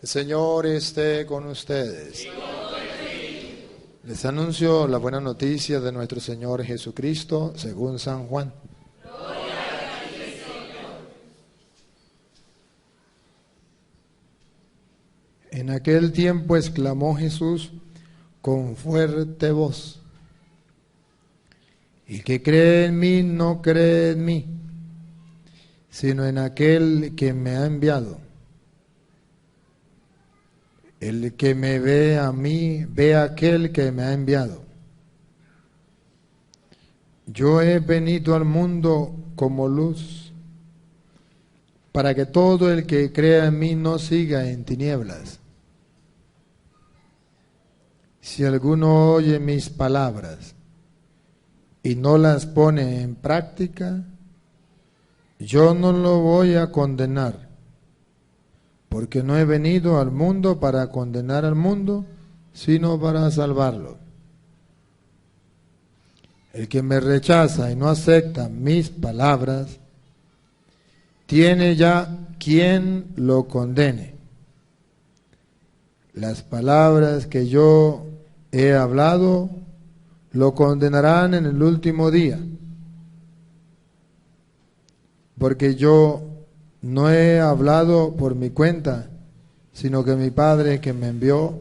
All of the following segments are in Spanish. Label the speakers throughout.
Speaker 1: El Señor esté con ustedes. Les anuncio la buena noticia de nuestro Señor Jesucristo según San Juan. En aquel tiempo exclamó Jesús con fuerte voz: el que cree en mí no cree en mí, sino en aquel que me ha enviado. El que me ve a mí, ve a aquel que me ha enviado. Yo he venido al mundo como luz, para que todo el que crea en mí no siga en tinieblas. Si alguno oye mis palabras y no las pone en práctica, yo no lo voy a condenar, porque no he venido al mundo para condenar al mundo, sino para salvarlo. El que me rechaza y no acepta mis palabras, tiene ya quien lo condene. Las palabras que yo he hablado lo condenarán en el último día, porque yo no he hablado por mi cuenta, sino que mi Padre que me envió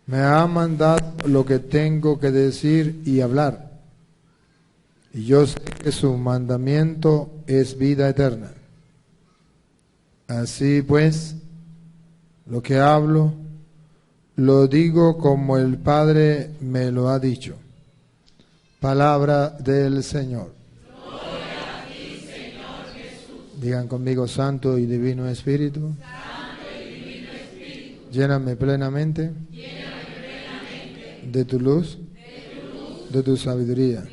Speaker 1: me ha mandado lo que tengo que decir y hablar. Y yo sé que su mandamiento es vida eterna. Así pues, lo que hablo, lo digo como el Padre me lo ha dicho. Palabra del Señor. Digan conmigo: Santo y Divino Espíritu, lléname plenamente de tu luz, de tu sabiduría.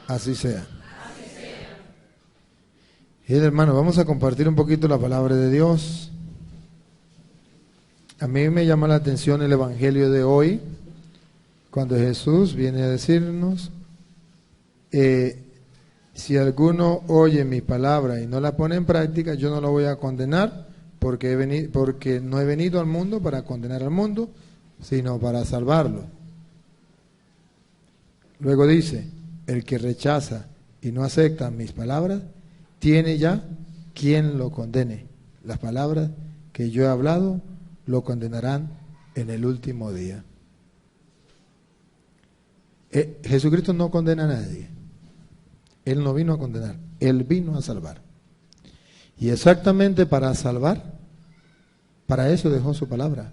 Speaker 1: Así sea. Bien, hermano, vamos a compartir un poquito la palabra de Dios. A mí me llama la atención el Evangelio de hoy, cuando Jesús viene a decirnos: si alguno oye mi palabra y no la pone en práctica, yo no lo voy a condenar, porque no he venido al mundo para condenar al mundo, sino para salvarlo. Luego dice: el que rechaza y no acepta mis palabras, tiene ya quien lo condene. Las palabras que yo he hablado lo condenarán en el último día. Jesucristo no condena a nadie. Él no vino a condenar, Él vino a salvar. Y exactamente para salvar, para eso dejó su palabra.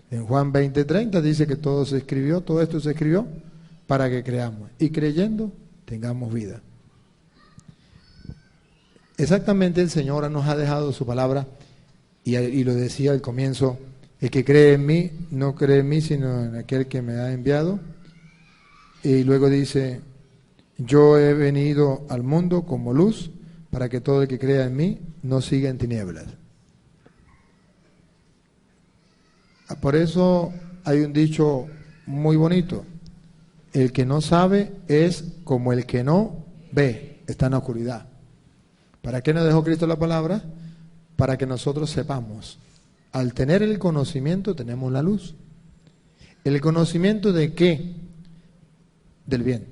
Speaker 1: En Juan 20:30 dice que todo esto se escribió para que creamos. Y creyendo, tengamos vida. Exactamente el Señor nos ha dejado su palabra, y lo decía al comienzo: el que cree en mí, no cree en mí, sino en aquel que me ha enviado. Y luego dice: yo he venido al mundo como luz, para que todo el que crea en mí no siga en tinieblas. Por eso hay un dicho muy bonito: el que no sabe es como el que no ve, está en la oscuridad. ¿Para qué nos dejó Cristo la palabra? Para que nosotros sepamos. Al tener el conocimiento tenemos la luz. ¿El conocimiento de qué? Del bien.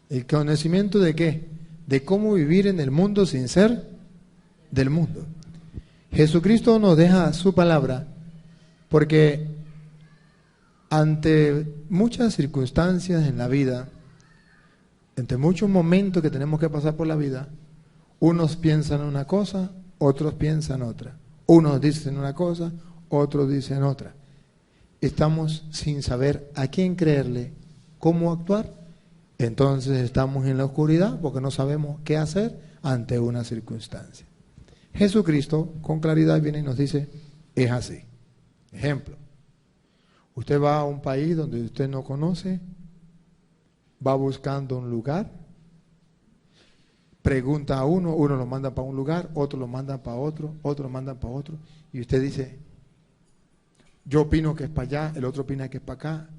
Speaker 1: ¿El conocimiento de qué? De cómo vivir en el mundo sin ser del mundo. Jesucristo nos deja su palabra porque ante muchas circunstancias en la vida, ante muchos momentos que tenemos que pasar por la vida, unos piensan una cosa, otros piensan otra. Unos dicen una cosa, otros dicen otra. Estamos sin saber a quién creerle, cómo actuar. Entonces estamos en la oscuridad porque no sabemos qué hacer ante una circunstancia. Jesucristo con claridad viene y nos dice: es así. Ejemplo: usted va a un país donde usted no conoce, va buscando un lugar, pregunta a uno lo manda para un lugar, otro lo manda para otro, otro lo manda para otro, y usted dice: yo opino que es para allá, el otro opina que es para acá.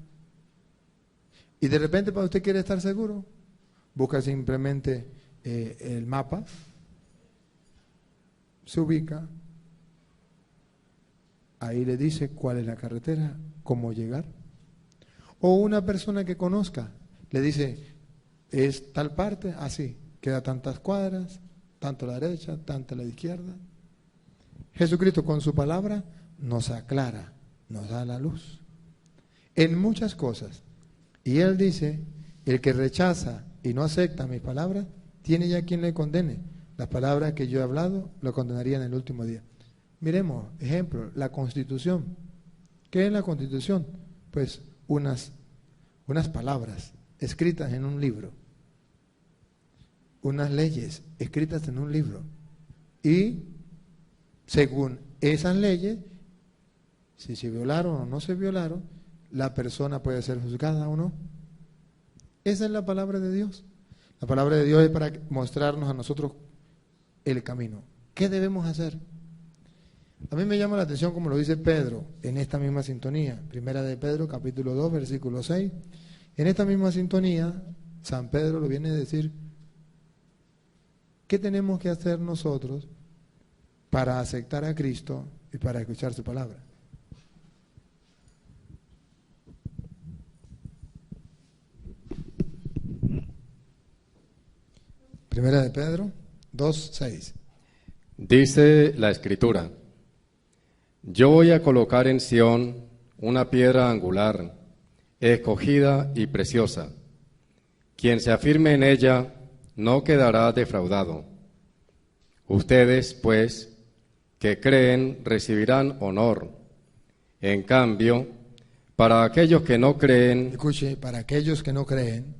Speaker 1: Y de repente, para usted quiere estar seguro, busca simplemente el mapa se ubica, ahí le dice cuál es la carretera, cómo llegar. O una persona que conozca, le dice, es tal parte, así, queda tantas cuadras, tanto a la derecha, tanto a la izquierda. Jesucristo con su palabra nos aclara, nos da la luz en muchas cosas. Y Él dice, el que rechaza y no acepta mis palabras, tiene ya quien le condene. Las palabras que yo he hablado lo condenaría en el último día. Miremos, ejemplo, la Constitución. ¿Qué es la Constitución? Pues unas palabras escritas en un libro, unas leyes escritas en un libro. Y según esas leyes, si se violaron o no se violaron, la persona puede ser juzgada o no. Esa es la palabra de Dios. La palabra de Dios es para mostrarnos a nosotros el camino. ¿Qué debemos hacer? A mí me llama la atención como lo dice Pedro en esta misma sintonía. Primera de Pedro, capítulo 2, versículo 6. En esta misma sintonía, San Pedro lo viene a decir, ¿qué tenemos que hacer nosotros para aceptar a Cristo y para escuchar su palabra? Primera de Pedro 2:6.
Speaker 2: Dice la Escritura: yo voy a colocar en Sión una piedra angular, escogida y preciosa. Quien se afirme en ella no quedará defraudado. Ustedes, pues, que creen, recibirán honor. En cambio, para aquellos que no creen...
Speaker 1: Escuche, para aquellos que no creen...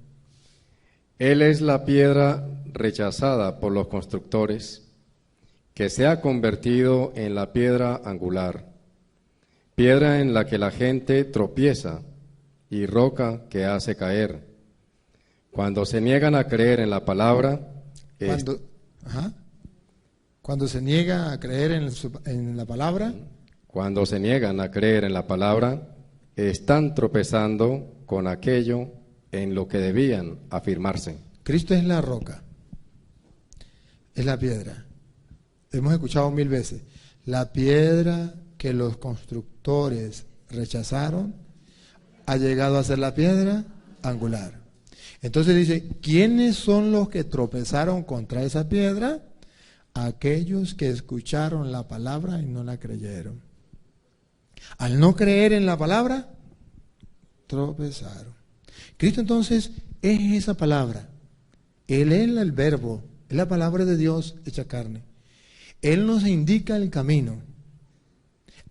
Speaker 2: Él es la piedra rechazada por los constructores, que se ha convertido en la piedra angular, piedra en la que la gente tropieza y roca que hace caer. Cuando se niegan a creer en la palabra...
Speaker 1: Cuando se niega a creer en la palabra...
Speaker 2: Cuando se niegan a creer en la palabra, están tropezando con aquello en lo que debían afirmarse.
Speaker 1: Cristo es la roca, es la piedra. Hemos escuchado 1000 veces. La piedra que los constructores rechazaron ha llegado a ser la piedra angular. Entonces dice, ¿quiénes son los que tropezaron contra esa piedra? Aquellos que escucharon la palabra y no la creyeron. Al no creer en la palabra, tropezaron. Cristo entonces es esa palabra. Él es el verbo, es la palabra de Dios hecha carne. Él nos indica el camino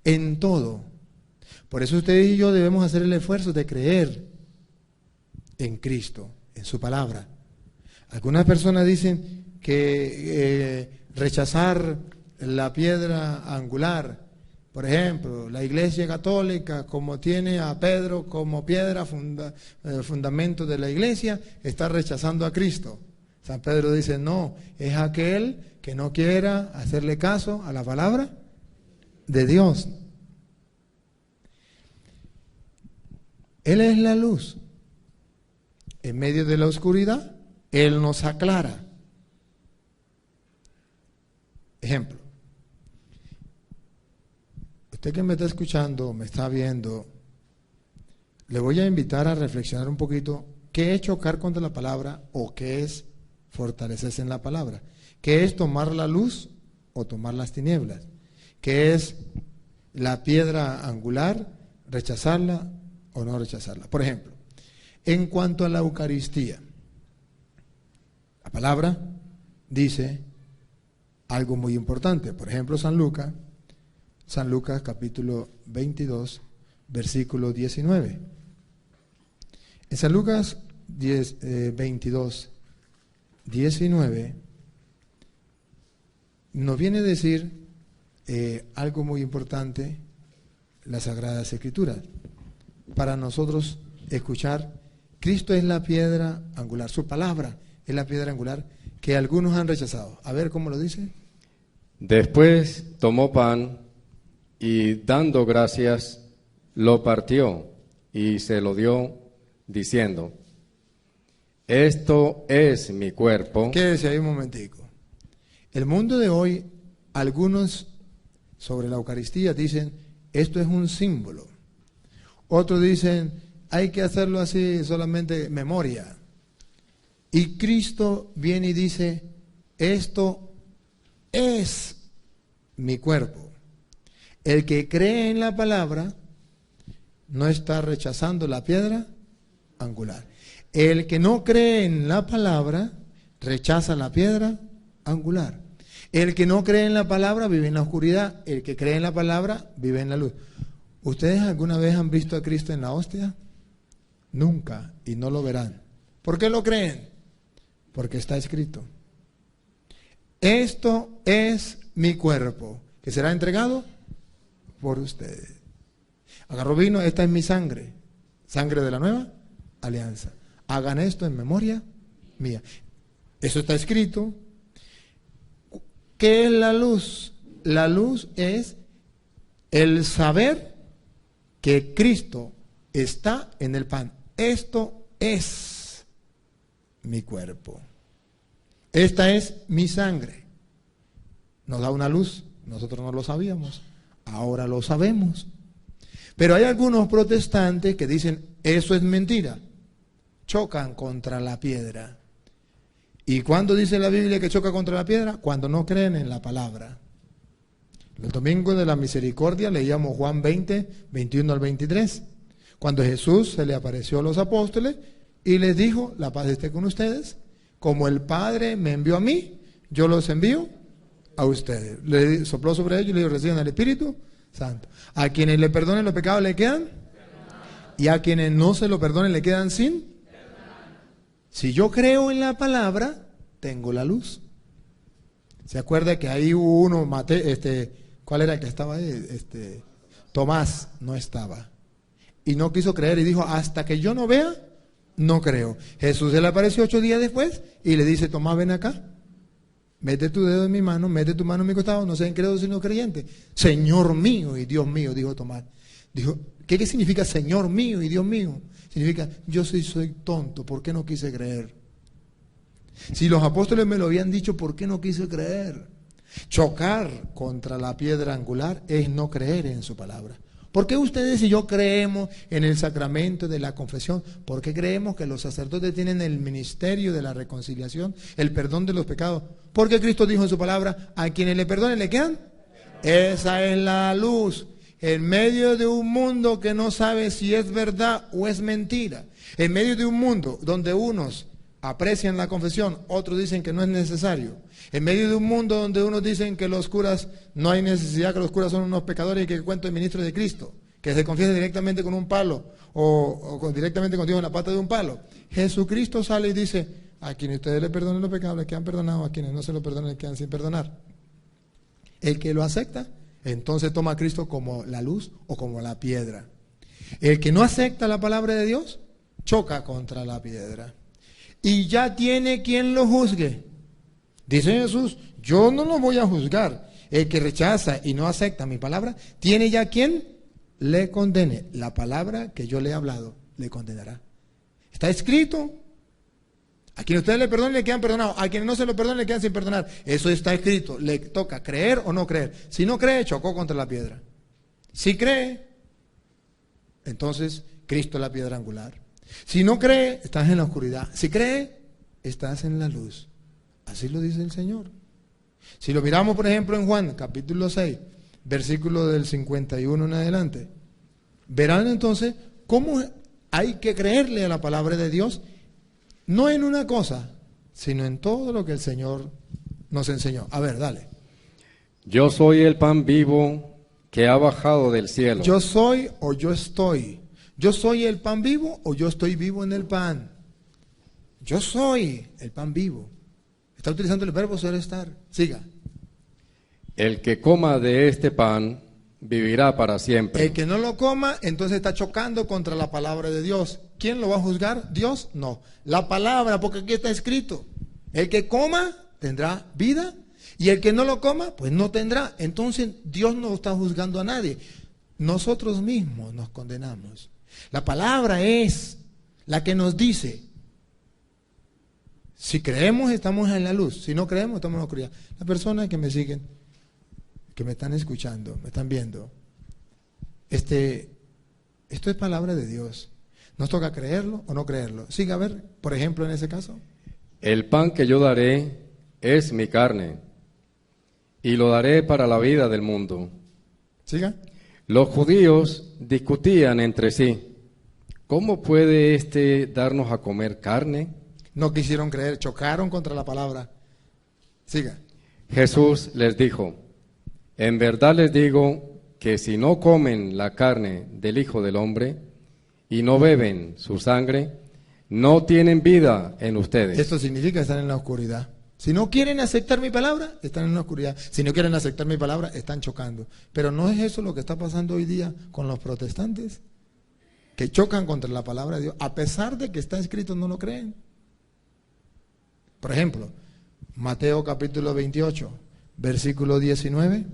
Speaker 1: en todo. Por eso usted y yo debemos hacer el esfuerzo de creer en Cristo, en su palabra. Algunas personas dicen que rechazar la piedra angular, por ejemplo, la Iglesia Católica, como tiene a Pedro como piedra fundamento de la Iglesia, está rechazando a Cristo. San Pedro dice, no, es aquel que no quiera hacerle caso a la palabra de Dios. Él es la luz. En medio de la oscuridad, Él nos aclara. Ejemplo. Usted que me está escuchando, me está viendo, le voy a invitar a reflexionar un poquito qué es chocar contra la palabra o qué es fortalecerse en la palabra. ¿Qué es tomar la luz o tomar las tinieblas? ¿Qué es la piedra angular, rechazarla o no rechazarla? Por ejemplo, en cuanto a la Eucaristía, la palabra dice algo muy importante. Por ejemplo, San Lucas capítulo 22, versículo 19. En San Lucas 22, 19, nos viene a decir algo muy importante, las Sagradas Escrituras, para nosotros escuchar. Cristo es la piedra angular, su palabra es la piedra angular que algunos han rechazado. A ver cómo lo dice.
Speaker 2: Después tomó pan y dando gracias, lo partió y se lo dio, diciendo: esto es mi cuerpo.
Speaker 1: Quédese ahí un momentico. El mundo de hoy Algunos sobre la Eucaristía dicen, esto es un símbolo. Otros dicen, hay que hacerlo así, solamente memoria. Y Cristo viene y dice, esto es mi cuerpo. El que cree en la palabra no está rechazando la piedra angular. El que no cree en la palabra rechaza la piedra angular. El que no cree en la palabra vive en la oscuridad. El que cree en la palabra vive en la luz. ¿Ustedes alguna vez han visto a Cristo en la hostia? Nunca, y no lo verán. ¿Por qué lo creen? Porque está escrito. Esto es mi cuerpo, que será entregado por ustedes. Agarró vino, esta es mi sangre, sangre de la nueva alianza. Hagan esto en memoria mía. Eso está escrito. ¿Qué es la luz? La luz es el saber que Cristo está en el pan. Esto es mi cuerpo. Esta es mi sangre. Nos da una luz. Nosotros no lo sabíamos. Ahora lo sabemos. Pero hay algunos protestantes que dicen, eso es mentira. Chocan contra la piedra. ¿Y cuándo dice la Biblia que choca contra la piedra? Cuando no creen en la palabra. El domingo de la misericordia leíamos Juan 20, 21 al 23. Cuando Jesús se le apareció a los apóstoles y les dijo, la paz esté con ustedes. Como el Padre me envió a mí, yo los envío a ustedes. Le sopló sobre ellos y le dijo, reciban el Espíritu Santo. A quienes le perdonen los pecados le quedan. Y a quienes no se lo perdonen le quedan sin. Si yo creo en la palabra, tengo la luz. ¿Se acuerda que ahí hubo uno, ¿cuál era el que estaba ahí? Tomás no estaba. Y no quiso creer y dijo, hasta que yo no vea, no creo. Jesús se le apareció 8 días después y le dice, Tomás, ven acá. Mete tu dedo en mi mano, mete tu mano en mi costado, no sean incrédulos sino creyentes. Señor mío y Dios mío, dijo Tomás. Dijo, ¿qué significa Señor mío y Dios mío? Significa, yo soy tonto, ¿por qué no quise creer? Si los apóstoles me lo habían dicho, ¿por qué no quise creer? Chocar contra la piedra angular es no creer en su palabra. ¿Por qué ustedes y yo creemos en el sacramento de la confesión? ¿Por qué creemos que los sacerdotes tienen el ministerio de la reconciliación, el perdón de los pecados? Porque Cristo dijo en su palabra, a quienes le perdonen le quedan. Esa es la luz. En medio de un mundo que no sabe si es verdad o es mentira, en medio de un mundo donde unos aprecian la confesión, otros dicen que no es necesario, en medio de un mundo donde unos dicen que los curas, no hay necesidad, que los curas son unos pecadores y que cuento el ministro de Cristo, que se confiesa directamente con un palo o directamente contigo en la pata de un palo. Jesucristo sale y dice, a quienes ustedes le perdonen los pecados, les quedan perdonados, a quienes no se lo perdonen, les quedan sin perdonar. El que lo acepta, entonces toma a Cristo como la luz o como la piedra. El que no acepta la palabra de Dios, choca contra la piedra. Y ya tiene quien lo juzgue. Dice Jesús, yo no lo voy a juzgar. El que rechaza y no acepta mi palabra, tiene ya quien le condene. La palabra que yo le he hablado, le condenará. Está escrito. A quienes ustedes le perdonen le quedan perdonados, a quienes no se lo perdonen le quedan sin perdonar. Eso está escrito, le toca creer o no creer. Si no cree, chocó contra la piedra. Si cree, entonces Cristo es la piedra angular. Si no cree, estás en la oscuridad. Si cree, estás en la luz. Así lo dice el Señor. Si lo miramos, por ejemplo, en Juan, capítulo 6, versículo del 51 en adelante, verán entonces cómo hay que creerle a la palabra de Dios. No en una cosa, sino en todo lo que el Señor nos enseñó. A ver, dale.
Speaker 2: Yo soy el pan vivo que ha bajado del cielo.
Speaker 1: Yo soy o yo estoy. Yo soy el pan vivo o yo estoy vivo en el pan. Yo soy el pan vivo. Está utilizando el verbo ser estar. Siga.
Speaker 2: El que coma de este pan vivirá para siempre.
Speaker 1: El que no lo coma, entonces está chocando contra la palabra de Dios. ¿Quién lo va a juzgar? Dios, no. La palabra, porque aquí está escrito. El que coma tendrá vida y el que no lo coma, pues no tendrá. Entonces Dios no está juzgando a nadie. Nosotros mismos nos condenamos. La palabra es la que nos dice, si creemos estamos en la luz, si no creemos estamos en la oscuridad. Las personas que me siguen, que me están escuchando, me están viendo, esto es palabra de Dios. Nos toca creerlo o no creerlo. Siga a ver, por ejemplo, en ese caso.
Speaker 2: El pan que yo daré es mi carne, y lo daré para la vida del mundo.
Speaker 1: Siga.
Speaker 2: Los judíos discutían entre sí, ¿cómo puede darnos a comer carne?
Speaker 1: No quisieron creer, chocaron contra la palabra. Siga.
Speaker 2: Jesús les dijo, en verdad les digo que si no comen la carne del Hijo del Hombre y no beben su sangre, no tienen vida en ustedes.
Speaker 1: Esto significa estar en la oscuridad. Si no quieren aceptar mi palabra, están en la oscuridad. Si no quieren aceptar mi palabra, están chocando. Pero no es eso lo que está pasando hoy día con los protestantes, que chocan contra la palabra de Dios, a pesar de que está escrito, no lo creen. Por ejemplo, Mateo capítulo 28, versículo 19.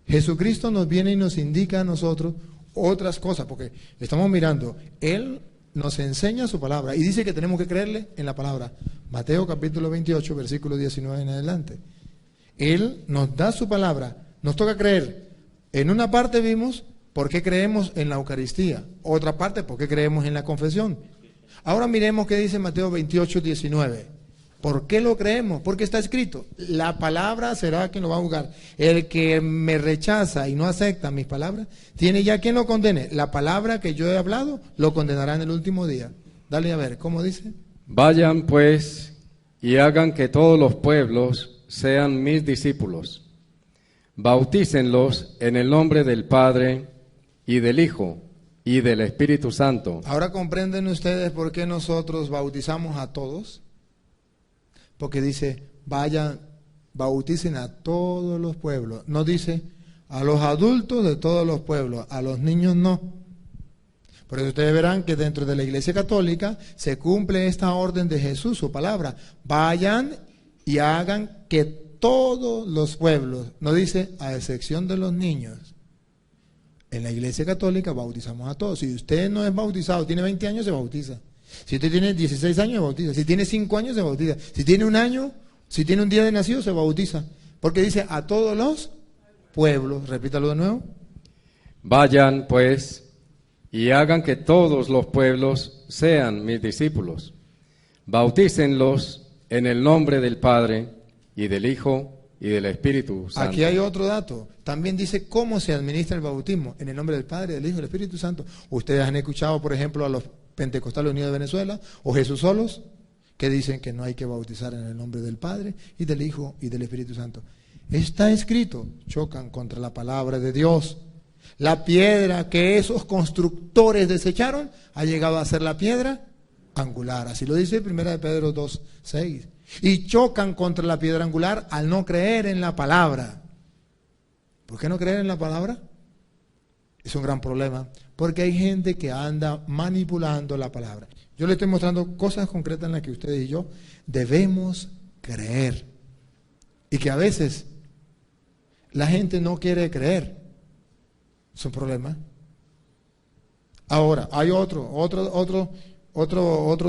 Speaker 1: Jesucristo nos viene y nos indica a nosotros otras cosas, porque estamos mirando, Él nos enseña su palabra y dice que tenemos que creerle en la palabra. Mateo capítulo 28, versículo 19 en adelante. Él nos da su palabra, nos toca creer. En una parte vimos por qué creemos en la Eucaristía, otra parte por qué creemos en la confesión. Ahora miremos qué dice Mateo 28, 19. ¿Por qué lo creemos? Porque está escrito, la palabra será quien lo va a juzgar. El que me rechaza y no acepta mis palabras, tiene ya quien lo condene. La palabra que yo he hablado lo condenará en el último día. Dale a ver, ¿cómo dice?
Speaker 2: Vayan pues y hagan que todos los pueblos sean mis discípulos. Bautícenlos en el nombre del Padre y del Hijo y del Espíritu Santo.
Speaker 1: Ahora comprenden ustedes por qué nosotros bautizamos a todos. Porque dice, vayan, bauticen a todos los pueblos. No dice a los adultos de todos los pueblos, a los niños no. Por eso ustedes verán que dentro de la Iglesia Católica se cumple esta orden de Jesús, su palabra. Vayan y hagan que todos los pueblos, no dice a excepción de los niños. En la Iglesia Católica bautizamos a todos. Si usted no es bautizado, tiene 20 años, se bautiza. Si usted tiene 16 años, se bautiza. Si tiene 5 años, se bautiza. Si tiene un año, si tiene un día de nacido, se bautiza. Porque dice a todos los pueblos. Repítalo de nuevo.
Speaker 2: Vayan, pues, y hagan que todos los pueblos sean mis discípulos. Bautícenlos en el nombre del Padre y del Hijo y del Espíritu Santo.
Speaker 1: Aquí hay otro dato. También dice cómo se administra el bautismo. En el nombre del Padre, del Hijo y del Espíritu Santo. Ustedes han escuchado, por ejemplo, a los Pentecostales Unidos de Venezuela o Jesús Solos, que dicen que no hay que bautizar en el nombre del Padre y del Hijo y del Espíritu Santo. Está escrito, chocan contra la palabra de Dios. La piedra que esos constructores desecharon ha llegado a ser la piedra angular. Así lo dice 1 de Pedro 2, 6. Y chocan contra la piedra angular al no creer en la palabra. ¿Por qué no creer en la palabra? Es un gran problema, porque hay gente que anda manipulando la palabra. Yo le estoy mostrando cosas concretas en las que ustedes y yo debemos creer. Y que a veces la gente no quiere creer. Es un problema. Ahora, hay otro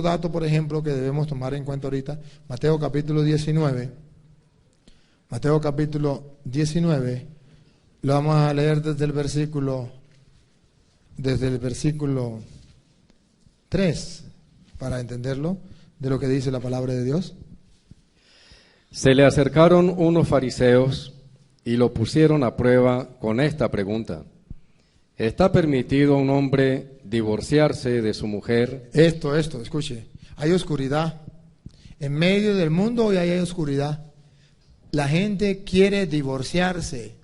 Speaker 1: dato, por ejemplo, que debemos tomar en cuenta ahorita. Mateo capítulo 19. Mateo capítulo 19. Lo vamos a leer desde el versículo 3, para entenderlo, de lo que dice la palabra de Dios.
Speaker 2: Se le acercaron unos fariseos y lo pusieron a prueba con esta pregunta: ¿está permitido a un hombre divorciarse de su mujer?
Speaker 1: Esto, escuche, hay oscuridad. En medio del mundo hoy hay oscuridad. La gente quiere divorciarse.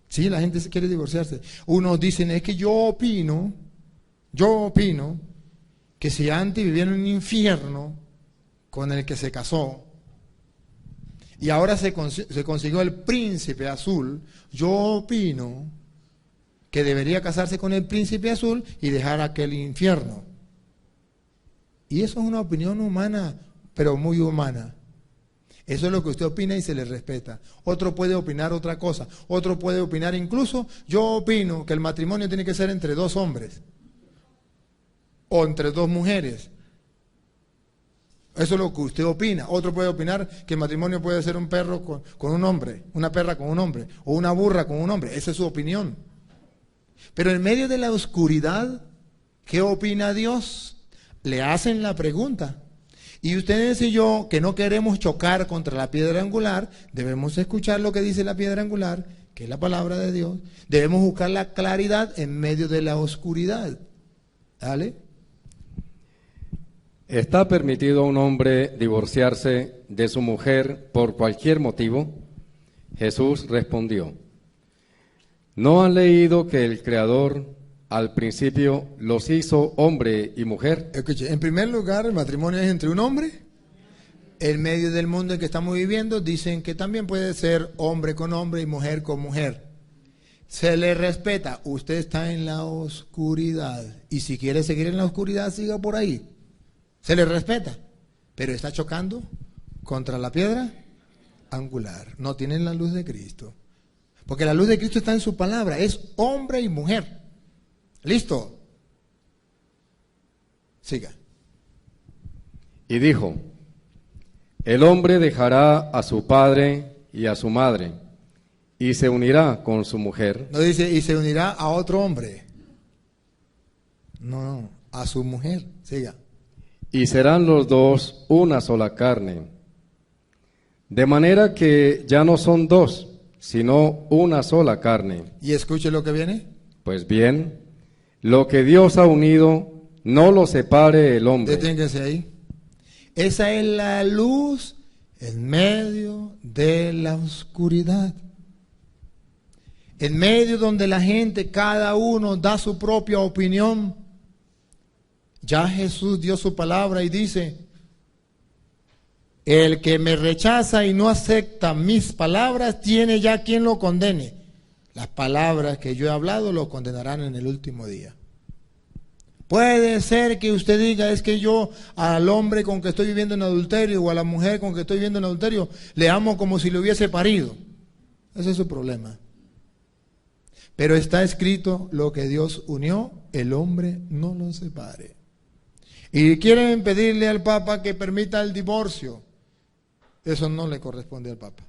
Speaker 1: Sí, la gente quiere divorciarse. Unos dicen, es que yo opino que si antes vivía en un infierno con el que se casó y ahora se consiguió el príncipe azul, yo opino que debería casarse con el príncipe azul y dejar aquel infierno. Y eso es una opinión humana, pero muy humana. Eso es lo que usted opina y se le respeta. Otro puede opinar otra cosa. Otro puede opinar incluso, yo opino que el matrimonio tiene que ser entre 2 hombres o entre 2 mujeres. Eso es lo que usted opina. Otro puede opinar que el matrimonio puede ser un perro con un hombre, una perra con un hombre, o una burra con un hombre. Esa es su opinión. Pero en medio de la oscuridad, ¿qué opina Dios? Le hacen la pregunta. Y ustedes y yo, que no queremos chocar contra la piedra angular, debemos escuchar lo que dice la piedra angular, que es la palabra de Dios. Debemos buscar la claridad en medio de la oscuridad. ¿Dale?
Speaker 2: ¿Está permitido a un hombre divorciarse de su mujer por cualquier motivo? Jesús respondió: ¿no han leído que el Creador al principio los hizo hombre y mujer?
Speaker 1: Escuche, en primer lugar, el matrimonio es entre un hombre. En medio del mundo en que estamos viviendo, dicen que también puede ser hombre con hombre y mujer con mujer. Se le respeta. Usted está en la oscuridad. Y si quiere seguir en la oscuridad, siga por ahí. Se le respeta. Pero está chocando contra la piedra angular. No tienen la luz de Cristo. Porque la luz de Cristo está en su palabra. Es hombre y mujer. ¿Listo? Siga.
Speaker 2: Y dijo: el hombre dejará a su padre y a su madre, y se unirá con su mujer.
Speaker 1: No dice, y se unirá a otro hombre. No, a su mujer. Siga.
Speaker 2: Y serán los dos una sola carne. De manera que ya no son dos, sino una sola carne.
Speaker 1: Y escuche lo que viene.
Speaker 2: Pues bien, lo que Dios ha unido, no lo separe el hombre.
Speaker 1: Deténgase ahí. Esa es la luz en medio de la oscuridad. En medio donde la gente, cada uno da su propia opinión. Ya Jesús dio su palabra y dice: el que me rechaza y no acepta mis palabras, tiene ya quien lo condene. Las palabras que yo he hablado lo condenarán en el último día. Puede ser que usted diga: es que yo al hombre con que estoy viviendo en adulterio o a la mujer con que estoy viviendo en adulterio le amo como si le hubiese parido. Ese es su problema. Pero está escrito: lo que Dios unió, el hombre no lo separe. Y quieren pedirle al Papa que permita el divorcio. Eso no le corresponde al Papa.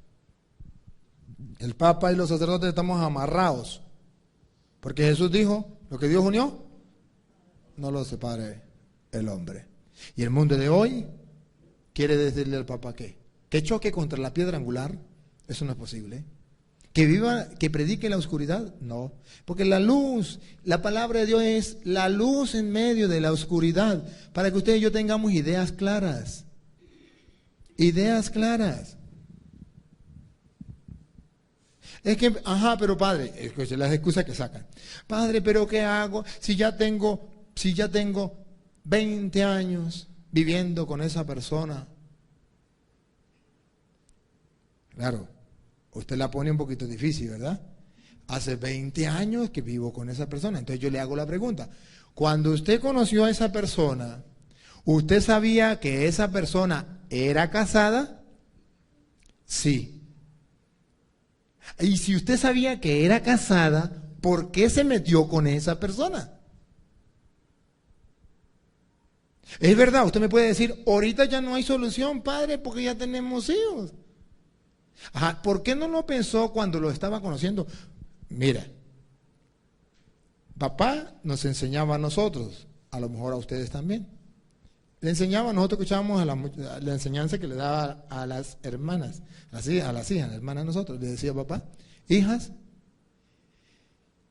Speaker 1: El Papa y los sacerdotes estamos amarrados. Porque Jesús dijo: lo que Dios unió, no lo separe el hombre. Y el mundo de hoy quiere decirle al Papa que choque contra la piedra angular. Eso no es posible. Que viva, que predique la oscuridad, no. Porque la luz, la palabra de Dios es la luz en medio de la oscuridad, para que usted y yo tengamos ideas claras. Ideas claras. Es que, pero padre, escuche las excusas que sacan. Padre, pero ¿qué hago si ya tengo 20 años viviendo con esa persona? Claro. Usted la pone un poquito difícil, ¿verdad? Hace 20 años que vivo con esa persona. Entonces yo le hago la pregunta: cuando usted conoció a esa persona, ¿usted sabía que esa persona era casada? Sí. Y si usted sabía que era casada, ¿por qué se metió con esa persona? Es verdad, usted me puede decir: ahorita ya no hay solución, padre, porque ya tenemos hijos. Ajá, ¿por qué no lo pensó cuando lo estaba conociendo? Mira, papá nos enseñaba a nosotros, a lo mejor a ustedes también. Le enseñaba, nosotros escuchábamos la enseñanza que le daba a las hermanas, a las hijas, las hermanas de nosotros. Le decía: papá, hijas,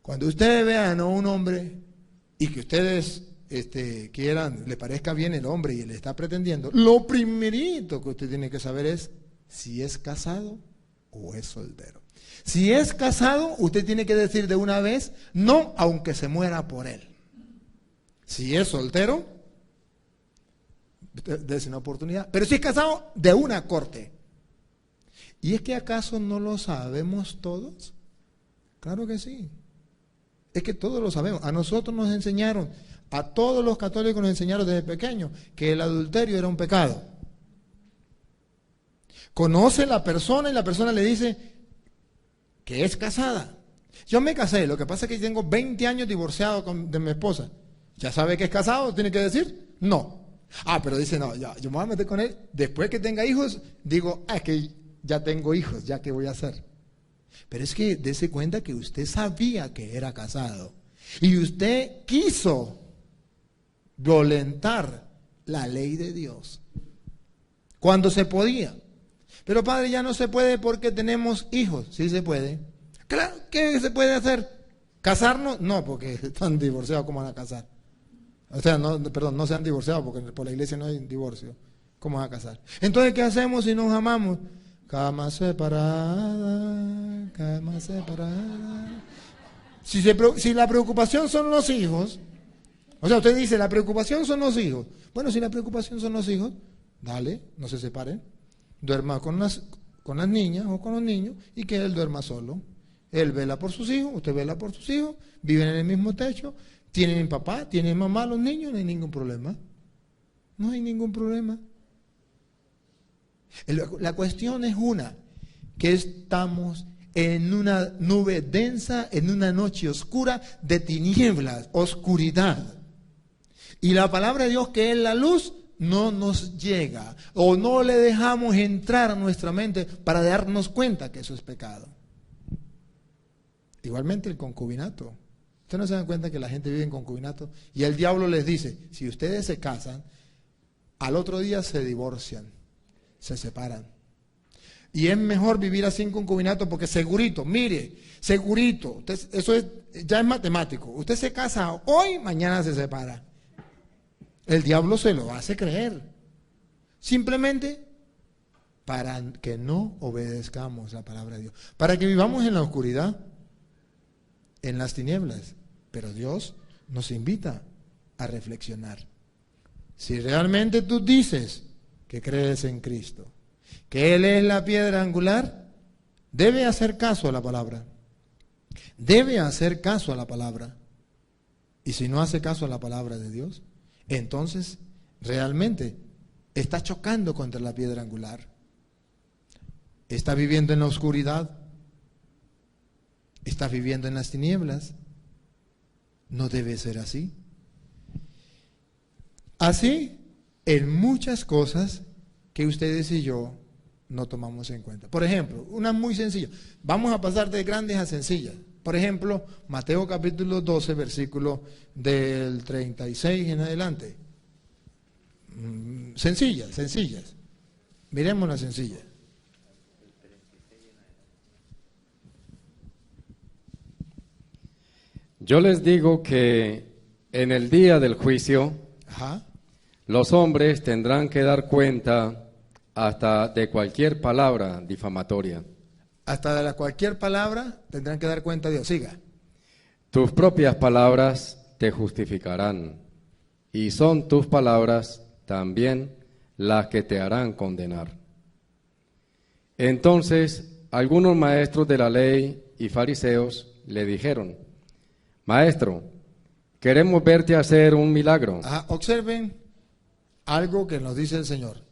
Speaker 1: cuando ustedes vean a un hombre y que ustedes quieran, le parezca bien el hombre y le está pretendiendo, lo primerito que usted tiene que saber es si es casado o es soltero. Si es casado, usted tiene que decir de una vez no, aunque se muera por él. Si es soltero, dése una oportunidad. Pero si es casado, de una corte. ¿Y es que acaso no lo sabemos todos? Claro que sí. Es que todos lo sabemos. A nosotros nos enseñaron, a todos los católicos nos enseñaron desde pequeños que el adulterio era un pecado. Conoce la persona y la persona le dice que es casada. Yo me casé, lo que pasa es que tengo 20 años divorciado de mi esposa. ¿Ya sabe que es casado? ¿Tiene que decir? No. Ah, pero dice, no, ya, yo me voy a meter con él. Después que tenga hijos, digo, es que ya tengo hijos, ¿ya qué voy a hacer? Pero es que dése cuenta que usted sabía que era casado. Y usted quiso violentar la ley de Dios cuando se podía. Pero padre, ya no se puede porque tenemos hijos. Sí se puede. Claro, ¿qué se puede hacer? ¿Casarnos? No, porque están divorciados, ¿cómo van a casar? O sea, no, perdón, no se han divorciado porque por la iglesia no hay divorcio. ¿Cómo van a casar? Entonces, ¿qué hacemos si nos amamos? Cama separada, cama separada. Si la preocupación son los hijos, o sea, usted dice, la preocupación son los hijos. Bueno, si la preocupación son los hijos, dale, no se separen. Duerma con las niñas o con los niños y que él duerma solo. Él vela por sus hijos, usted vela por sus hijos, viven en el mismo techo, tienen papá, tienen mamá los niños, no hay ningún problema. No hay ningún problema. La cuestión es que estamos en una nube densa, en una noche oscura de tinieblas, oscuridad. Y la palabra de Dios, que es la luz, no nos llega o no le dejamos entrar a nuestra mente para darnos cuenta que eso es pecado. Igualmente el concubinato. ¿Ustedes no se dan cuenta que la gente vive en concubinato? Y el diablo les dice, si ustedes se casan, al otro día se divorcian, se separan. Y es mejor vivir así en concubinato porque segurito, mire, segurito, eso ya es matemático. Usted se casa hoy, mañana se separa. El diablo se lo hace creer. Simplemente para que no obedezcamos la palabra de Dios. Para que vivamos en la oscuridad, en las tinieblas. Pero Dios nos invita a reflexionar. Si realmente tú dices que crees en Cristo, que Él es la piedra angular, debe hacer caso a la palabra. Debe hacer caso a la palabra. Y si no hace caso a la palabra de Dios, entonces realmente está chocando contra la piedra angular. Está viviendo en la oscuridad. Está viviendo en las tinieblas. No debe ser así. Así, en muchas cosas que ustedes y yo no tomamos en cuenta. Por ejemplo, una muy sencilla. Vamos a pasar de grandes a sencillas. Por ejemplo, Mateo capítulo 12, versículo del 36 en adelante. Sencillas. Miremos una sencilla.
Speaker 2: Yo les digo que en el día del juicio, los hombres tendrán que dar cuenta hasta de cualquier palabra difamatoria.
Speaker 1: Hasta de cualquier palabra tendrán que dar cuenta de Dios. Siga.
Speaker 2: Tus propias palabras te justificarán, y son tus palabras también las que te harán condenar. Entonces, algunos maestros de la ley y fariseos le dijeron: Maestro, queremos verte hacer un milagro.
Speaker 1: Observen algo que nos dice el Señor.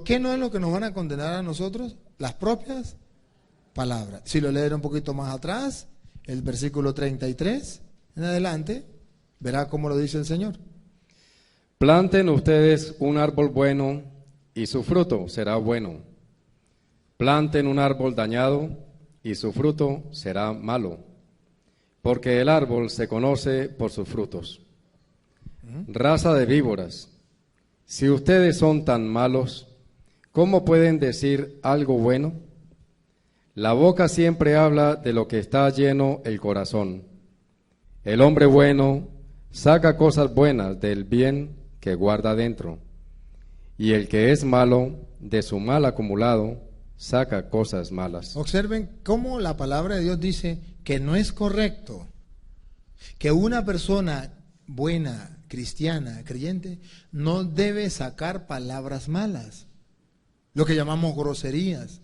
Speaker 1: ¿Qué no es lo que nos van a condenar a nosotros? Las propias palabras. Si lo leen un poquito más atrás, el versículo 33 en adelante, verá cómo lo dice el Señor.
Speaker 2: Planten ustedes un árbol bueno y su fruto será bueno. Planten un árbol dañado y su fruto será malo. Porque el árbol se conoce por sus frutos. Raza de víboras, si ustedes son tan malos, ¿cómo pueden decir algo bueno? La boca siempre habla de lo que está lleno el corazón. El hombre bueno saca cosas buenas del bien que guarda dentro, y el que es malo, de su mal acumulado, saca cosas malas.
Speaker 1: Observen cómo la palabra de Dios dice que no es correcto que una persona buena, cristiana, creyente, no debe sacar palabras malas, lo que llamamos groserías.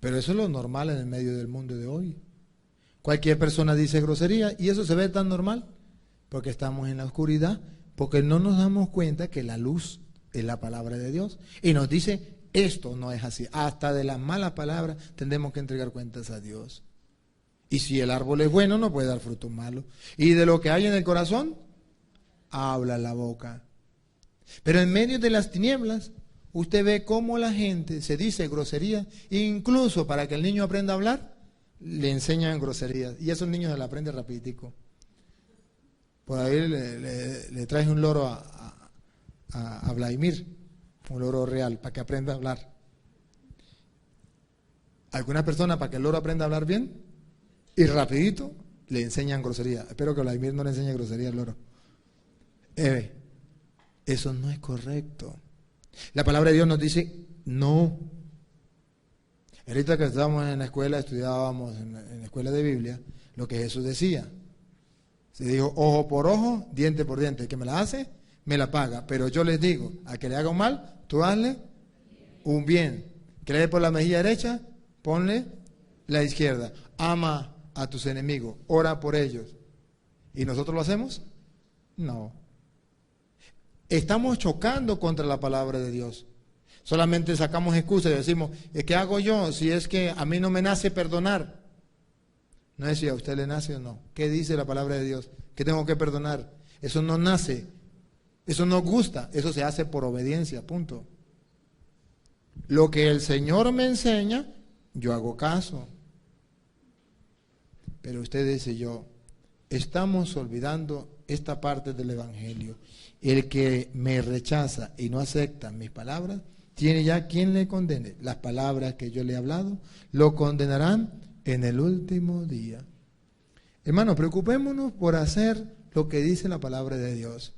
Speaker 1: Pero eso es lo normal en el medio del mundo de hoy. Cualquier persona dice grosería y eso se ve tan normal porque estamos en la oscuridad, porque no nos damos cuenta que la luz es la palabra de Dios y nos dice: esto no es así. Hasta de las malas palabras tendremos que entregar cuentas a Dios. Y si el árbol es bueno, no puede dar frutos malos. Y de lo que hay en el corazón, habla la boca. Pero en medio de las tinieblas, usted ve cómo la gente se dice groserías, incluso para que el niño aprenda a hablar, le enseñan groserías. Y esos niños se la aprenden rapiditico. Por ahí le traes un loro a Vladimir, un loro real, para que aprenda a hablar. Algunas personas, para que el loro aprenda a hablar bien, y rapidito, le enseñan grosería. Espero que Vladimir no le enseñe grosería al loro. Eso no es correcto. La palabra de Dios nos dice no. Ahorita que estábamos en la escuela, estudiábamos en la escuela de Biblia, lo que Jesús decía. Se dijo ojo por ojo, diente por diente. El que me la hace, me la paga. Pero yo les digo, a que le haga un mal, tú hazle un bien. Que le dé por la mejilla derecha, ponle la izquierda. Ama a tus enemigos, ora por ellos. ¿Y nosotros lo hacemos? No. Estamos chocando contra la palabra de Dios. Solamente sacamos excusas y decimos, ¿qué hago yo si es que a mí no me nace perdonar? No es si a usted le nace o no. ¿Qué dice la palabra de Dios? ¿Qué tengo que perdonar? Eso no nace, eso no gusta, eso se hace por obediencia, punto. Lo que el Señor me enseña, yo hago caso. Pero ustedes y yo estamos olvidando esta parte del Evangelio. El que me rechaza y no acepta mis palabras, tiene ya quien le condene. Las palabras que yo le he hablado lo condenarán en el último día. Hermanos, preocupémonos por hacer lo que dice la palabra de Dios.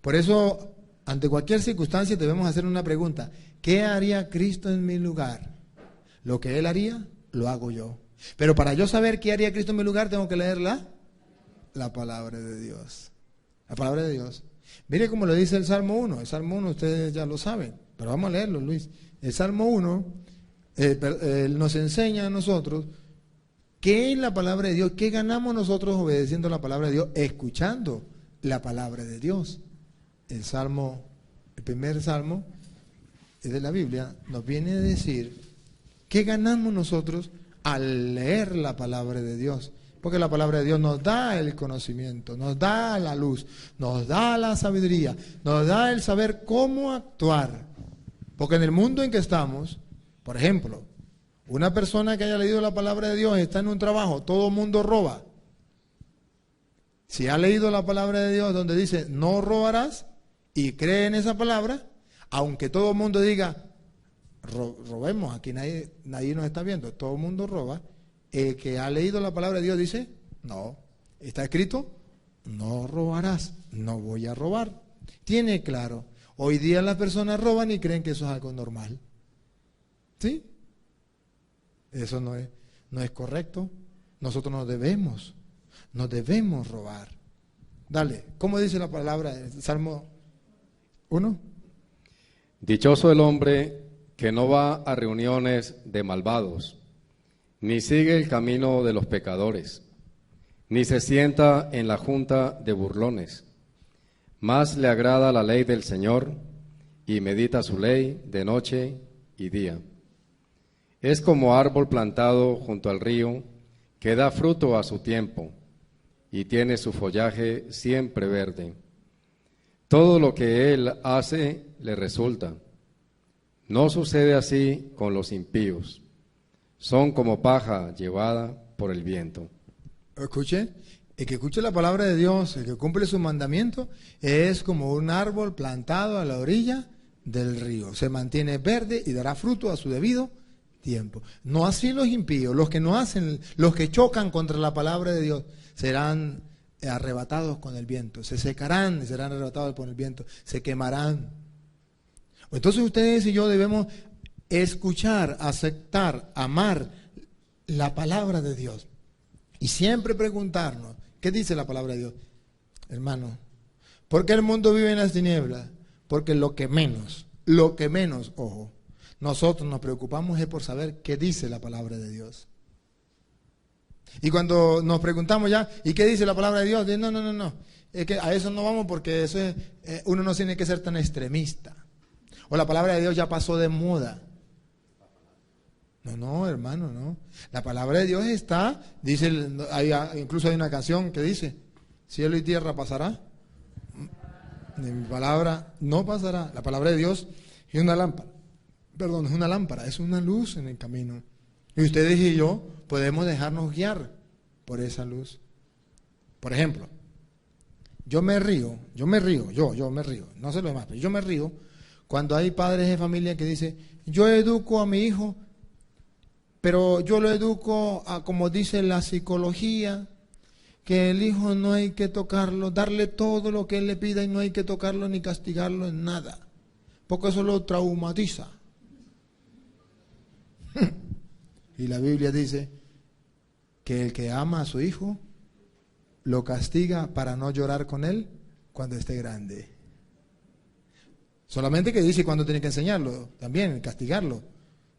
Speaker 1: Por eso, ante cualquier circunstancia debemos hacer una pregunta. ¿Qué haría Cristo en mi lugar? Lo que Él haría, lo hago yo. Pero para yo saber qué haría Cristo en mi lugar, tengo que leer la palabra de Dios. La palabra de Dios. Mire cómo lo dice el Salmo 1. El Salmo 1 ustedes ya lo saben, pero vamos a leerlo, Luis. El Salmo 1 nos enseña a nosotros qué es la palabra de Dios, qué ganamos nosotros obedeciendo la palabra de Dios, escuchando la palabra de Dios. El primer Salmo de la Biblia nos viene a decir qué ganamos nosotros al leer la palabra de Dios. Porque la palabra de Dios nos da el conocimiento, nos da la luz, nos da la sabiduría, nos da el saber cómo actuar. Porque en el mundo en que estamos, por ejemplo, una persona que haya leído la palabra de Dios está en un trabajo, todo el mundo roba. Si ha leído la palabra de Dios donde dice no robarás y cree en esa palabra, aunque todo el mundo diga robemos, aquí nadie nos está viendo, todo el mundo roba. El que ha leído la palabra de Dios dice, no, está escrito, no robarás, no voy a robar. Tiene claro, hoy día las personas roban y creen que eso es algo normal. ¿Sí? Eso no es correcto. Nosotros no debemos robar. Dale, ¿cómo dice la palabra? Salmo 1.
Speaker 2: Dichoso el hombre que no va a reuniones de malvados, ni sigue el camino de los pecadores, ni se sienta en la junta de burlones. Más le agrada la ley del Señor, y medita su ley de noche y día. Es como árbol plantado junto al río, que da fruto a su tiempo, y tiene su follaje siempre verde. Todo lo que él hace le resulta. No sucede así con los impíos. Son como paja llevada por el viento.
Speaker 1: Escuche, el que escuche la palabra de Dios, el que cumple sus mandamientos, es como un árbol plantado a la orilla del río. Se mantiene verde y dará fruto a su debido tiempo. No así los impíos, los que no hacen, los que chocan contra la palabra de Dios, serán arrebatados con el viento, se secarán y serán arrebatados por el viento, se quemarán. Entonces ustedes y yo debemos escuchar, aceptar, amar la palabra de Dios y siempre preguntarnos, ¿qué dice la palabra de Dios? Hermano, ¿por qué el mundo vive en las tinieblas? Porque lo que menos, ojo, nosotros nos preocupamos es por saber qué dice la palabra de Dios. Y cuando nos preguntamos ya, ¿y qué dice la palabra de Dios? No, es que a eso no vamos porque eso es, uno no tiene que ser tan extremista. O la palabra de Dios ya pasó de moda. No, hermano, no. La palabra de Dios está, dice, incluso hay una canción que dice, cielo y tierra pasará, de mi palabra no pasará. La palabra de Dios es una lámpara. Perdón, es una lámpara, es una luz en el camino. Y ustedes y yo podemos dejarnos guiar por esa luz. Por ejemplo, yo me río, no sé lo demás, pero yo me río cuando hay padres de familia que dicen, yo educo a mi hijo, pero yo lo educo a como dice la psicología, que el hijo no hay que tocarlo, darle todo lo que él le pida y no hay que tocarlo ni castigarlo en nada, porque eso lo traumatiza. Y la Biblia dice que el que ama a su hijo lo castiga para no llorar con él cuando esté grande. Solamente que dice cuándo tiene que enseñarlo, también castigarlo,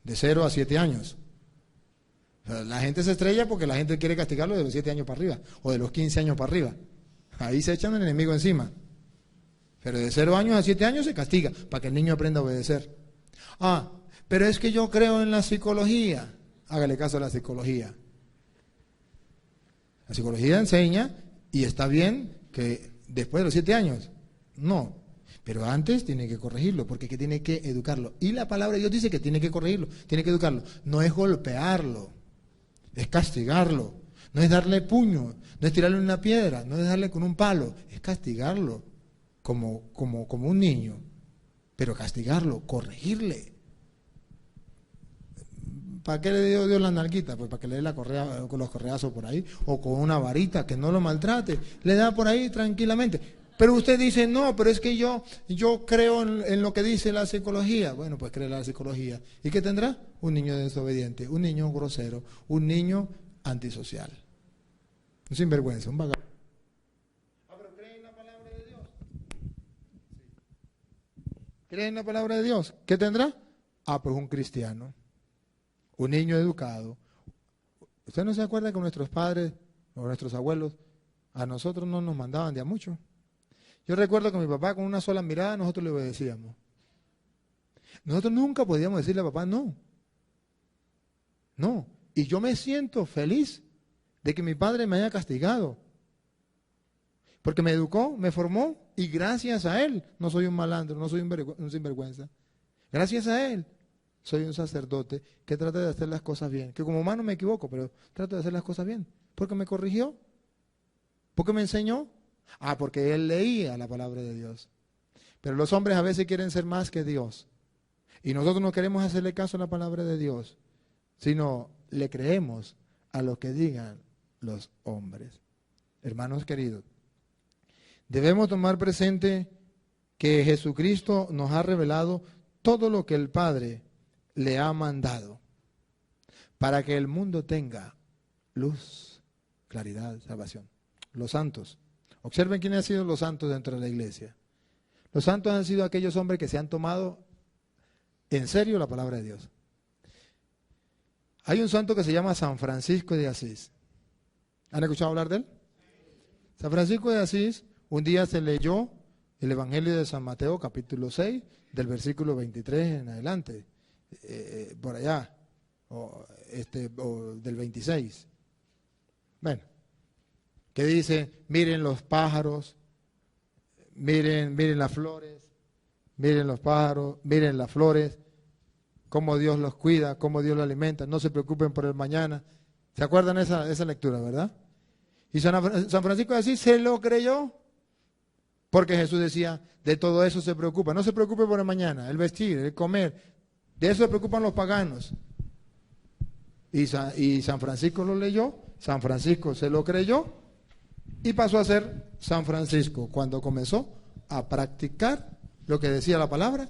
Speaker 1: de 0 a 7 años. O sea, la gente se estrella porque la gente quiere castigarlo de los 7 años para arriba, o de los 15 años para arriba. Ahí se echan el enemigo encima. Pero de 0 años a 7 años se castiga, para que el niño aprenda a obedecer. Ah, pero es que yo creo en la psicología. Hágale caso a la psicología. La psicología enseña, y está bien, que después de los 7 años, no. Pero antes tiene que corregirlo, porque que tiene que educarlo. Y la palabra de Dios dice que tiene que corregirlo, tiene que educarlo. No es golpearlo, es castigarlo. No es darle puño, no es tirarle una piedra, no es darle con un palo, es castigarlo como un niño. Pero castigarlo, corregirle. ¿Para qué le dio Dios la nalguita? Pues para que le dé la correa, con los correazos por ahí, o con una varita, que no lo maltrate, le da por ahí tranquilamente. Pero usted dice, no, pero es que yo creo en lo que dice la psicología. Bueno, pues cree la psicología. ¿Y qué tendrá? Un niño desobediente, un niño grosero, un niño antisocial, un sinvergüenza, un vagabundo. Ah, pero cree en la palabra de Dios. ¿Cree en la palabra de Dios? ¿Qué tendrá? Ah, pues un cristiano. Un niño educado. ¿Usted no se acuerda que nuestros padres o nuestros abuelos a nosotros no nos mandaban de a mucho? Yo recuerdo que mi papá con una sola mirada nosotros le obedecíamos. Nosotros nunca podíamos decirle a papá no. No. Y yo me siento feliz de que mi padre me haya castigado. Porque me educó, me formó y gracias a él no soy un malandro, no soy un sinvergüenza. Gracias a él soy un sacerdote que trata de hacer las cosas bien. Que como humano me equivoco, pero trato de hacer las cosas bien. Porque me corrigió. Porque me enseñó. Ah, porque él leía la palabra de Dios. Pero los hombres a veces quieren ser más que Dios. Y nosotros no queremos hacerle caso a la palabra de Dios, sino le creemos a lo que digan los hombres. Hermanos queridos, debemos tomar presente que Jesucristo nos ha revelado todo lo que el Padre le ha mandado para que el mundo tenga luz, claridad, salvación. Los santos. Observen quiénes han sido los santos dentro de la iglesia. Los santos han sido aquellos hombres que se han tomado en serio la palabra de Dios. Hay un santo que se llama San Francisco de Asís. ¿Han escuchado hablar de él? San Francisco de Asís, un día se leyó el Evangelio de San Mateo, capítulo 6, del versículo 23 en adelante, por allá, o del 26. Bueno, que dice, miren los pájaros, miren las flores, miren los pájaros, miren las flores, cómo Dios los cuida, cómo Dios los alimenta, no se preocupen por el mañana. ¿Se acuerdan esa lectura, verdad? Y San Francisco de Asís se lo creyó, porque Jesús decía, de todo eso se preocupa. No se preocupe por el mañana, el vestir, el comer, de eso se preocupan los paganos. Y San Francisco lo leyó, San Francisco se lo creyó, y pasó a ser San Francisco cuando comenzó a practicar lo que decía la palabra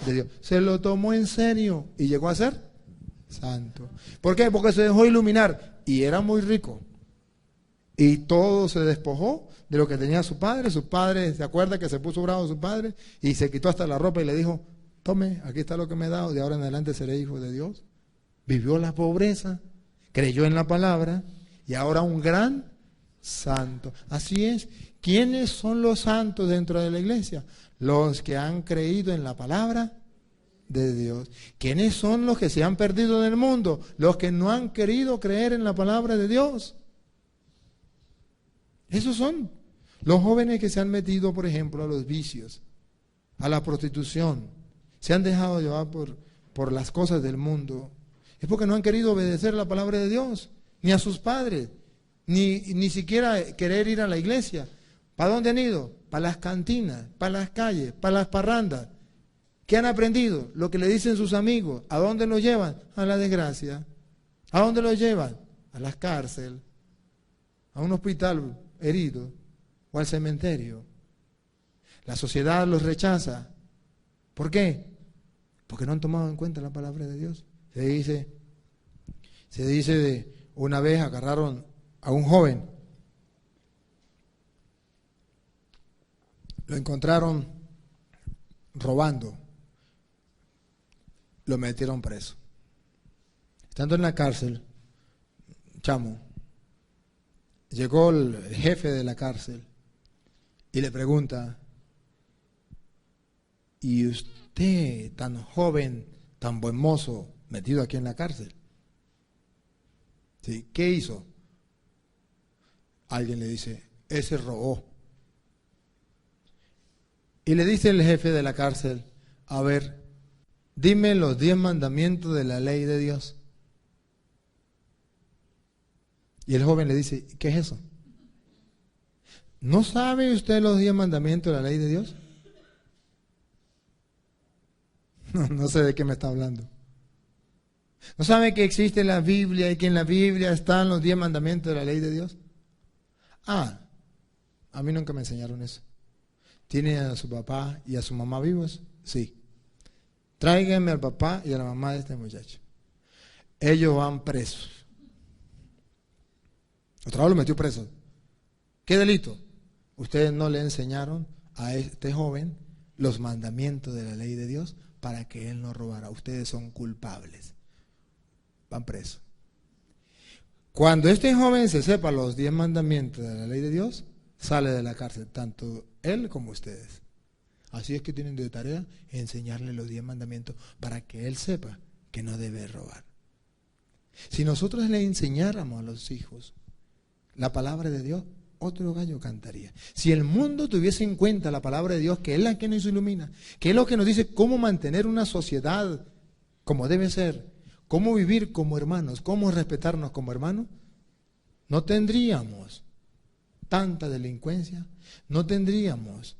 Speaker 1: de Dios. Se lo tomó en serio y llegó a ser santo. ¿Por qué? Porque se dejó iluminar y era muy rico. Y todo se despojó de lo que tenía su padre. Su padre, ¿se acuerda que se puso bravo su padre? Y se quitó hasta la ropa y le dijo, tome, aquí está lo que me he dado, de ahora en adelante seré hijo de Dios. Vivió la pobreza, creyó en la palabra y ahora un gran santo. Así es. ¿Quiénes son los santos dentro de la iglesia? Los que han creído en la palabra de Dios. ¿Quiénes son los que se han perdido en el mundo? Los que no han querido creer en la palabra de Dios. Esos son Los jóvenes que se han metido, por ejemplo, a los vicios, a la prostitución, se han dejado llevar por las cosas del mundo, es porque no han querido obedecer la palabra de Dios, ni a sus padres, ni siquiera querer ir a la iglesia. ¿Para dónde han ido? Para las cantinas, para las calles, para las parrandas. ¿Qué han aprendido? Lo que le dicen sus amigos. ¿A dónde los llevan? A la desgracia. ¿A dónde los llevan? A las cárceles, a un hospital herido o al cementerio. La sociedad los rechaza. ¿Por qué? Porque no han tomado en cuenta la palabra de Dios. Se dice de una vez agarraron a un joven, lo encontraron robando, lo metieron preso. Estando en la cárcel, chamo, llegó el jefe de la cárcel y le pregunta: ¿y usted, tan joven, tan buen mozo, metido aquí en la cárcel? ¿Sí? ¿Qué hizo? Alguien le dice: ese robó. Y le dice el jefe de la cárcel: a ver, dime los 10 mandamientos de la ley de Dios. Y el joven le dice: ¿qué es eso? ¿No sabe usted los 10 mandamientos de la ley de Dios? No sé de qué me está hablando. ¿No sabe que existe la Biblia y que en la Biblia están los 10 mandamientos de la ley de Dios? Ah, a mí nunca me enseñaron eso. ¿Tiene a su papá y a su mamá vivos? Sí. Tráiganme al papá y a la mamá de este muchacho. Ellos van presos. Otra vez lo metió preso. ¿Qué delito? Ustedes no le enseñaron a este joven los mandamientos de la ley de Dios para que él no robara. Ustedes son culpables. Van presos. Cuando este joven se sepa los 10 mandamientos de la ley de Dios, sale de la cárcel, tanto él como ustedes. Así es que tienen de tarea enseñarle los 10 mandamientos para que él sepa que no debe robar. Si nosotros le enseñáramos a los hijos la palabra de Dios, otro gallo cantaría. Si el mundo tuviese en cuenta la palabra de Dios, que es la que nos ilumina, que es lo que nos dice cómo mantener una sociedad como debe ser, cómo vivir como hermanos, cómo respetarnos como hermanos, no tendríamos tanta delincuencia, no tendríamos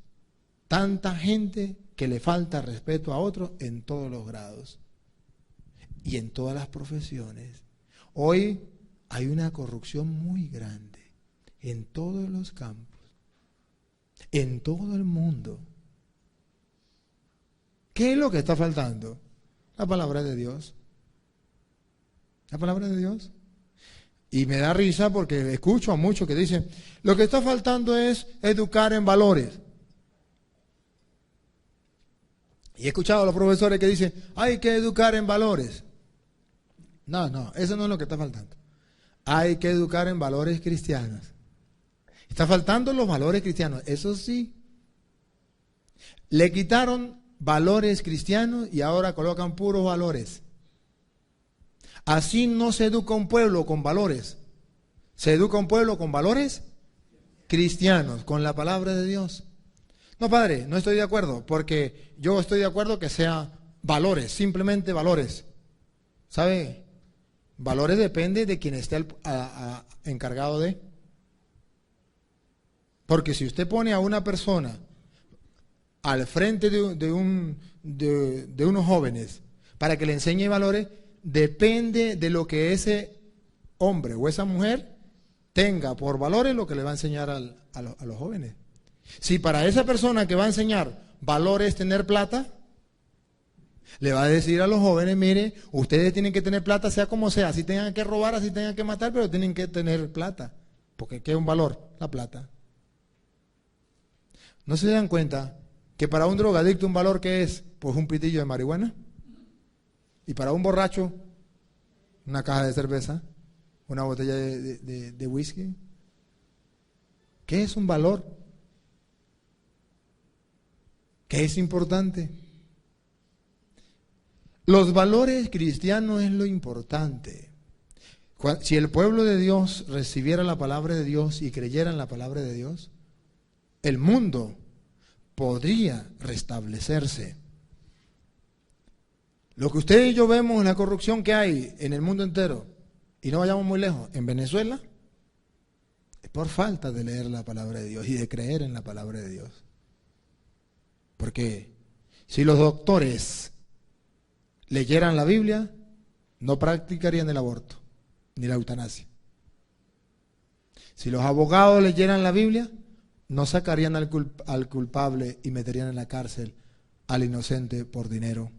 Speaker 1: tanta gente que le falta respeto a otros en todos los grados y en todas las profesiones. Hoy hay una corrupción muy grande en todos los campos, en todo el mundo. ¿Qué es lo que está faltando? La palabra de Dios. La palabra de Dios. Y me da risa porque escucho a muchos que dicen: lo que está faltando es educar en valores. Y he escuchado a los profesores que dicen: hay que educar en valores. No, eso no es lo que está faltando. Hay que educar en valores cristianos. Está faltando los valores cristianos, eso sí. Le quitaron valores cristianos y ahora colocan puros valores. Así no se educa un pueblo con valores. Se educa un pueblo con valores cristianos, con la palabra de Dios. No, padre, no estoy de acuerdo, porque yo estoy de acuerdo que sea valores, simplemente valores. ¿Sabe? Valores depende de quien esté encargado de. Porque si usted pone a una persona al frente de unos jóvenes para que le enseñe valores, depende de lo que ese hombre o esa mujer tenga por valores, lo que le va a enseñar a los jóvenes. Si para esa persona que va a enseñar valores tener plata, le va a decir a los jóvenes: mire, ustedes tienen que tener plata sea como sea, así tengan que robar, así tengan que matar, pero tienen que tener plata, porque ¿qué es un valor? La plata. ¿No se dan cuenta que para un drogadicto un valor qué es? Pues un pitillo de marihuana. Y para un borracho, una caja de cerveza, una botella de whisky. ¿Qué es un valor? ¿Qué es importante? Los valores cristianos es lo importante. Si el pueblo de Dios recibiera la palabra de Dios y creyera en la palabra de Dios, el mundo podría restablecerse. Lo que usted y yo vemos en la corrupción que hay en el mundo entero, y no vayamos muy lejos, en Venezuela, es por falta de leer la palabra de Dios y de creer en la palabra de Dios. Porque si los doctores leyeran la Biblia, no practicarían el aborto ni la eutanasia. Si los abogados leyeran la Biblia, no sacarían al culpable y meterían en la cárcel al inocente por dinero.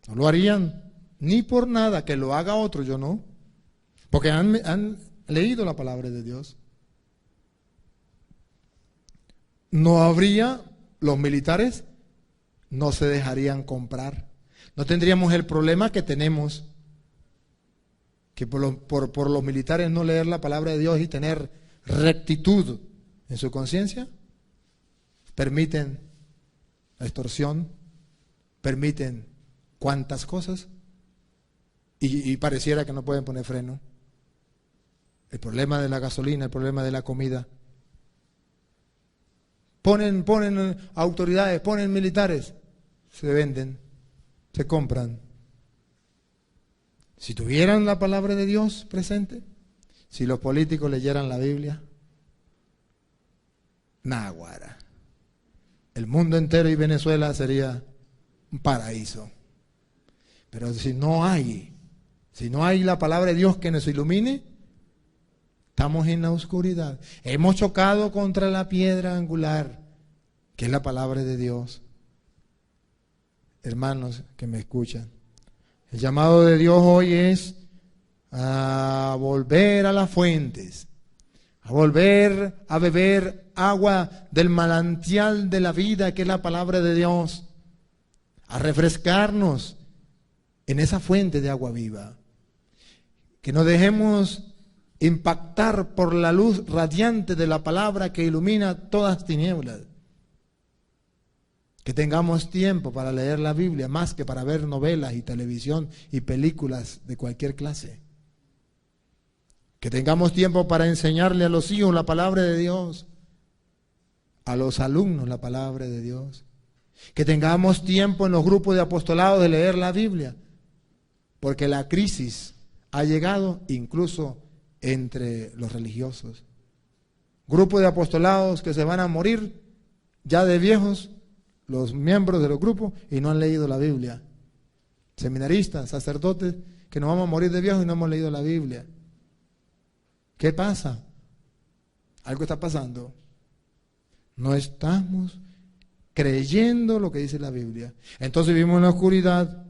Speaker 1: No lo harían ni por nada, que lo haga otro, yo no. Porque han leído la palabra de Dios. No habría, los militares no se dejarían comprar. No tendríamos el problema que tenemos, que por los militares no leer la palabra de Dios y tener rectitud en su conciencia, permiten la extorsión, permiten cuantas cosas y pareciera que no pueden poner freno. El problema de la gasolina, el problema de la comida. Ponen autoridades, ponen militares, se venden, se compran. Si tuvieran la palabra de Dios presente, si los políticos leyeran la Biblia, náguara, el mundo entero y Venezuela sería un paraíso. Pero si no hay la palabra de Dios que nos ilumine, estamos en la oscuridad. Hemos chocado contra la piedra angular, que es la palabra de Dios. Hermanos que me escuchan, el llamado de Dios hoy es a volver a las fuentes, a volver a beber agua del manantial de la vida, que es la palabra de Dios, a refrescarnos en esa fuente de agua viva. Que no dejemos impactar por la luz radiante de la palabra que ilumina todas tinieblas. Que tengamos tiempo para leer la Biblia más que para ver novelas y televisión y películas de cualquier clase. Que tengamos tiempo para enseñarle a los hijos la palabra de Dios, a los alumnos la palabra de Dios. Que tengamos tiempo en los grupos de apostolados de leer la Biblia, porque la crisis ha llegado incluso entre los religiosos. Grupos de apostolados que se van a morir ya de viejos, los miembros de los grupos, y no han leído la Biblia. Seminaristas, sacerdotes, que nos vamos a morir de viejos y no hemos leído la Biblia. ¿Qué pasa? Algo está pasando. No estamos creyendo lo que dice la Biblia. Entonces vivimos en la oscuridad.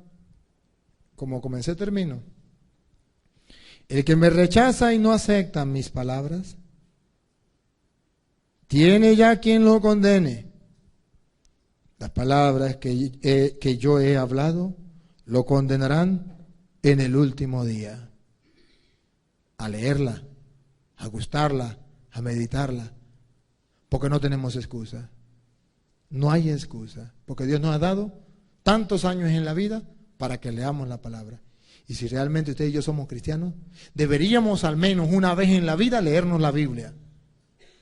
Speaker 1: Como comencé, termino. El que me rechaza y no acepta mis palabras, tiene ya quien lo condene. Las palabras que yo he hablado lo condenarán en el último día. A leerla, a gustarla, a meditarla, porque no tenemos excusa. No hay excusa, porque Dios nos ha dado tantos años en la vida para que leamos la palabra. Y si realmente usted y yo somos cristianos, deberíamos al menos una vez en la vida leernos la Biblia.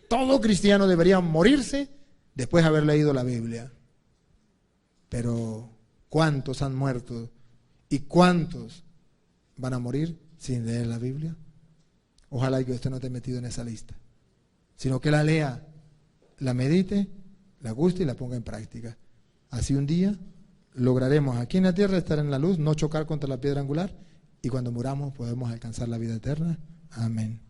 Speaker 1: Todo cristiano debería morirse después de haber leído la Biblia. Pero ¿cuántos han muerto y cuántos van a morir sin leer la Biblia? Ojalá que usted no esté metido en esa lista, sino que la lea, la medite, la guste y la ponga en práctica. Así un día lograremos aquí en la tierra estar en la luz, no chocar contra la piedra angular, y cuando muramos podemos alcanzar la vida eterna. Amén.